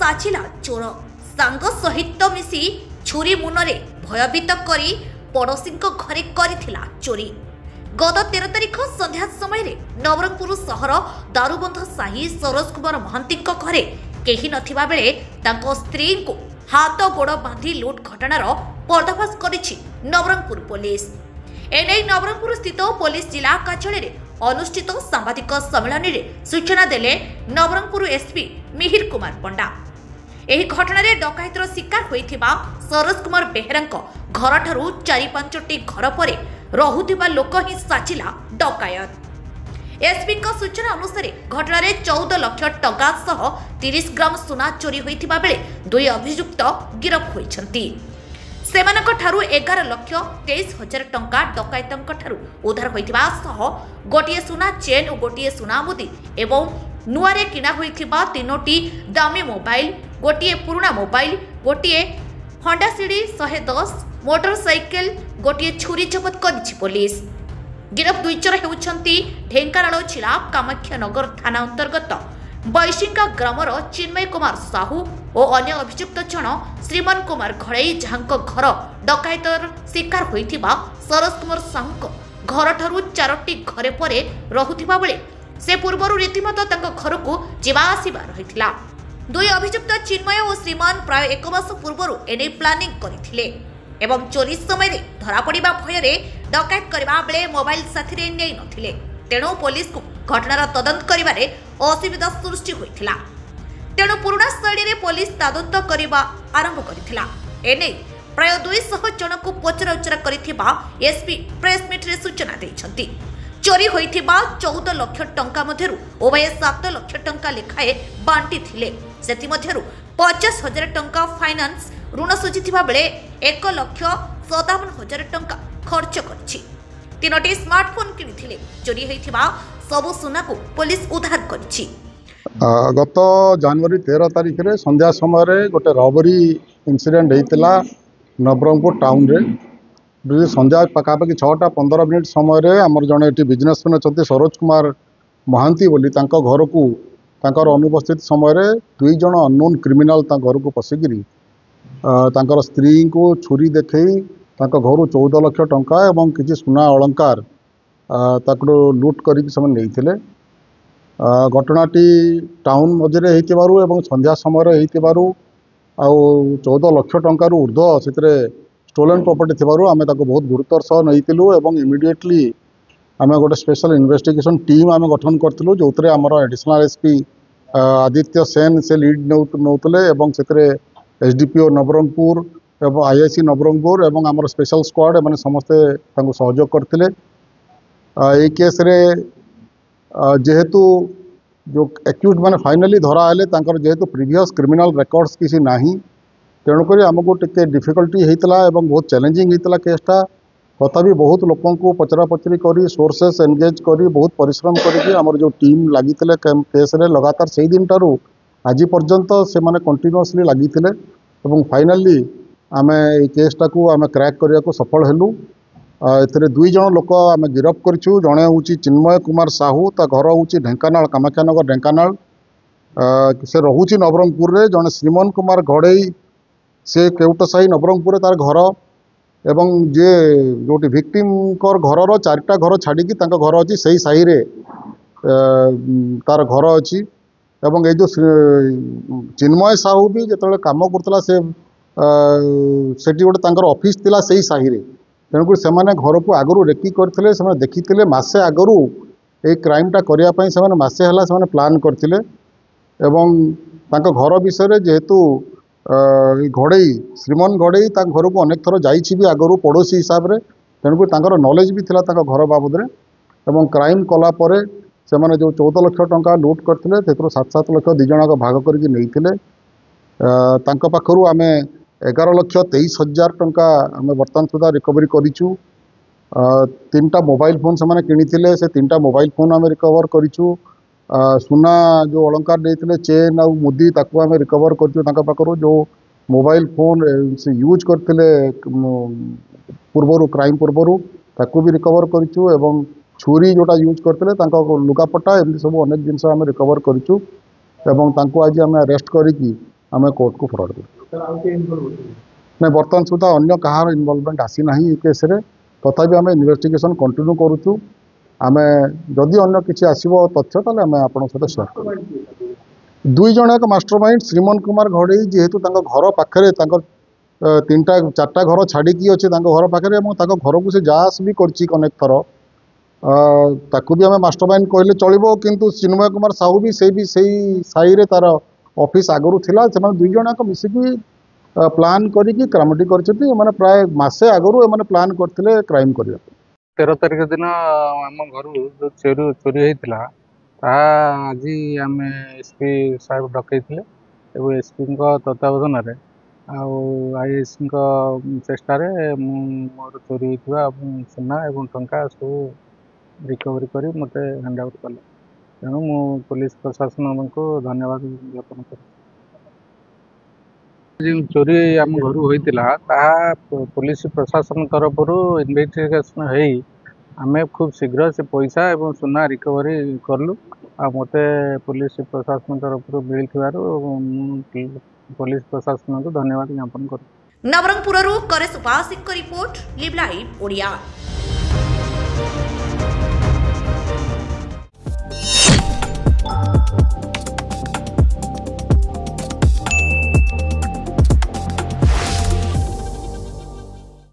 साचिला चोर सांग सहित मिसी छुरी मुनरे भयभीत करी पड़ोशी घरे करिथिला चोरी। गत 13 तारिख संध्या समय नवरंगपुर सहर दारुबंध साही सरोज कुमार महांती घरे केही नथिबा बेले तांको स्त्री को हाथ गोड़ बांधी लुट घटनार पर्दाफाश करिछि नवरंगपुर पुलिस। एने नवरंगपुर स्थित पुलिस जिला कार्यालय अनुष्ठित सांबादिक सम्मेलन में सूचना देले नवरंगपुर एसपी मिहिर कुमार पंडा। एही घटना रे डकायतर शिकार होइथिबा सरोज कुमार बेहेरा घर ठारू 4-5टी घर परे रहुथिबा लोक ही साचिला डकायत। एसपी सूचना अनुसार घटना रे 14 लाख टंका सह 30 ग्राम सुना चोरी होइथिबा बेले 2 अभियुक्त गिरफ होइछंती। सेमानक ठारू 11 लाख 23 हजार टंका डकायतंक ठारू उद्धार होइथिबा सह गोटिए सुना चेन और गोटिए सुना मुदी एवं नुआरे किना होइथिबा 3टी दामी मोबाइल, गोटिए पुराना मोबाइल, गोटिए होंडा सीडी 110 मोटरसाइकेल, गोटिए छुरी जबत करिछि पुलिस। गिरफ दुईचर हेउछंती ढेंकानाल जिला कामाख्यानगर थाना अंतर्गत बैशिंगा ग्रामर चिन्मय कुमार साहू और अन्य अभियुक्त जन श्रीमान कुमार घड़ई जहांक घर डकायतर शिकार होइथिबा सरोज कुमार साहू घर ठारू 4टी घरे परे रहुथिबा बेले से पूर्वरु रीतिमत तांको घर को जीवा आसीबा रहिथिला। 2 अभियुक्त चिन्मय और श्रीमान प्राय 1 मास पूर्वरु एने प्लानिंग करिथिले एवं चोरी समय धरा पड़िबा भୟରେ डकायत करबा बेले मोबाइल साथी नै नथिले। तेणु पुलिस को घटनार तदंत करिबारे असुविधा सृष्टि होइथिला। तेणु पुराना शैली पुलिस तदंत करबा आरंभ करिथिला। एने प्राय 200 जन को पचराउचरा करिथिबा एसपी प्रेस मीट रे सूचना दैछंती। चोरी होइथिबा 14 लाख टंका मध्यरु उभय 7 लाख टंका लेखाए बांटी थिले। सेति मध्यरु 50 हजार टंका फाइनान्स ऋण सुझिथिबा बेले 1,57,000 टंका खर्च करछि। 3टी स्मार्टफोन किनिथिले। चोरी होइथिबा सबु सुना को पुलिस उद्धार करछि। गत जनवरी 13 तारिख रे संध्या समय गोटे रबरी इंसिडेंट होइतिला नवरंगपुर टाउन रे। संध्या पाखापाखि 6:15 समय आमर जड़े ये बिजनेसमैन अच्छा सरोज कुमार महांती बोली घर को अनुपस्थित समय 2 जन अननोन क्रिमिनाल घर को पशिकी स्त्री को छुरी देखई घर 14 लाख टंका एवं किसी सुना अलंकार लुट कर घटनाटी टाउन मझे एवं संध्या समय आउ 14 लाख टंकार ऊर्ध्व से स्टोलन प्रॉपर्टी थिबारु आमे ताको बहुत गुरुतर सह नैतिलु एवं इमिडिएटली आमे गोटे स्पेशल इन्वेस्टिगेशन टीम आमे गठन करथिलु जोतरे हमर एडिशनल एसपी आदित्य सेन से लीड नौतले एवं सेतरे एसडीपीओ नवरंगपुर एवं आईआईसी नवरंगपुर एवं हमर स्पेशल स्क्वाड माने समस्त ताको सहयोग करथिले। ए केस रे जेहेतु जो एक्यूज माने फाइनली धरा आले तांकर जेहेतु प्रीवियस क्रिमिनल रिकॉर्ड्स किसी नाही तेणुक आमको टे डिफिकल्टी होता एवं बहुत चैलेंजिंग होता केसटा तथापि बहुत लोक पचरा पचरी कर सोर्सेस एंगेज कर बहुत परिश्रम कर जो टीम लगी केस रे लगातार से दिन टारू आज पर्यंत से माने कंटिन्यूअसली लगी फाइनाली आम ये केसटा को आम क्रैक करने को सफल हेलु। ए 2 जन लोक आम गिरफ करूँ। जड़े हूँ चिन्मय कुमार साहू ता घर हूँ ढेंकानाल कामाख्यानगर ढेंकानाल से रोचे नवरंगपुर रे। जड़े श्रीमान कुमार घड़ई से केउटसाही नवरंगपुर तार घर एवं जे जोटी विक्टिम घर 4टा घर छाड़ी घर अच्छी से ही साही रे तार घर अच्छी एवं ये जो चिन्मय साहू भी जो कम करता से गोटे ऑफिस थिला से ही साही रे। तेणुक से घर को आगु रेकी करते देखी मसे आगु ये क्राइमटा करने मसे है प्लान करते घर विषय जेहेतु घड़ई श्रीमान घड़ई घर को अनेक थर भी आगु पड़ोशी हिसाब से तेणुक नॉलेज भी थिला घर बाबद एवं क्राइम कलापर से जो 14 लाख टंका लुट करते 7-7 लाख 2 जन भाग करके पाखु आम 11,23,000 टंका आम बर्तमान सुधा रिकवरी करूँ। 3टा मोबाइल फोन से किनी से 3टा मोबाइल फोन आम रिकवर करूँ। सुना जो अलंकार देते चेन आउ मुदी ताकू आम रिकवर कर जो मोबाइल फोन से यूज करते पूर्वर क्राइम पूर्वर ताकू भी रिकवर करूँ एवं छुरी जोटा यूज करते लुगापटा एमती सब अनेक जिनस आम रिकवर करूँ एवं आज आम अरेस्ट करी आम कोर्ट को फरवर्ड कर नहीं बर्तमान सुधा अन्य कहार इनवॉल्वमेंट आसी ना केस रे तथापि आम इन्वेस्टिगेशन कंटिन्यू करुचु आम जदि अन्य किसी आसो तथ्य ताले आम आपण सहित शेयर कर दुई जन एक मास्टरमाइंड श्रीमन कुमार घड़ई जेहेतु घर पाखे 3-4टा घर छाड़ी अच्छे घर पाखे घर को से जास भी कर अनेक थर ताकू भी आम मास्टरमाइंड कहले चलो किंतु चिन्मय कुमार साहू भी से साई रे तार ऑफिस आगरू थिला से दुई जन मिसिकी प्लान करी क्रामटी कर प्राय मसे आगरू एम प्लान करते क्राइम करने 13 तारिख दिन आम घर जो चोरी होता आज आम एसपी साहेब डकई एसपी तत्वावधान आईएस चेष्टार मोर चोरी होता सुना और टंका सब रिकवरी कर मत हैंड ओवर कले तेणु मु पुलिस प्रशासन को धन्यवाद ज्ञापन कर चोरी आम घर होता पुलिस प्रशासन तरफ इन्वेस्टिगेशन आमे खूब शीघ्र से पैसा और सुना रिकवरी कलु मत पुलिस प्रशासन तरफ मिलता पुलिस प्रशासन को धन्यवाद ज्ञापन कर नवरंगपुर करेश उपासिक रिपोर्ट लिव लाइव ओडिया।